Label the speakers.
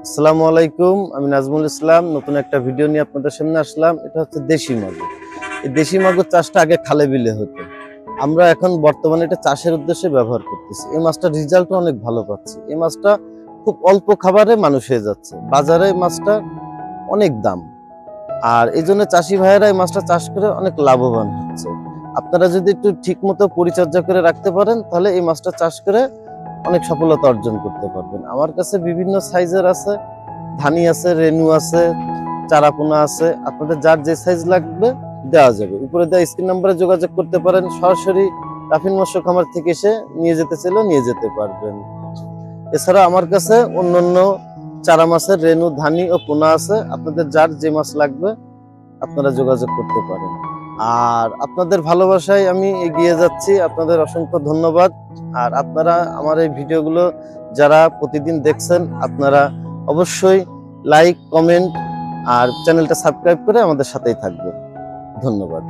Speaker 1: আসসালামু আলাইকুম, আমি নাজমুল ইসলাম। নতুন একটা ভিডিও নিয়ে আপনাদের সামনে আসলাম। এটা হচ্ছে দেশি মাগুর। এই দেশি মাগুর চাষটা আগে খালে বিলে হতো। আমরা এখন বর্তমানে এটা চাষের উদ্দেশ্যে ব্যবহার করতেছি। এই মাছটার রেজাল্টও অনেক ভালো পাচ্ছি। এই মাছটা খুব অল্প খাবারে মানুষ হয়ে যাচ্ছে। বাজারে এই মাছটা অনেক দাম, আর এই জন্য চাষি ভাইয়েরা এই মাছটা চাষ করে অনেক লাভবান হচ্ছে। আপনারা যদি একটু ঠিক মতো পরিচর্যা করে রাখতে পারেন, তাহলে এই মাছটা চাষ করে অনেক সফলতা অর্জন করতে পারবেন। আমার কাছে বিভিন্ন সাইজের আছে, ধানি আছে, রেনু আছে, চারাপোনা আছে। আপনাদের যার যে সাইজ লাগবে দেওয়া যাবে। উপরে দেওয়া স্ক্রিন নাম্বারে যোগাযোগ করতে পারেন। সরাসরি রাফিন মৎস্য খামার থেকে এসে নিয়ে যেতে চাইলেও নিয়ে যেতে পারবেন। এছাড়া আমার কাছে অন্যান্য চারা মাছের রেনু, ধানি ও পোনা আছে। আপনাদের যার যে মাছ লাগবে আপনারা যোগাযোগ করতে পারেন। আর আপনাদের ভালোবাসায় আমি এগিয়ে যাচ্ছি। আপনাদের অসংখ্য ধন্যবাদ। আর আপনারা আমার এই ভিডিওগুলো যারা প্রতিদিন দেখছেন, আপনারা অবশ্যই লাইক, কমেন্ট আর চ্যানেলটা সাবস্ক্রাইব করে আমাদের সাথেই থাকবেন। ধন্যবাদ।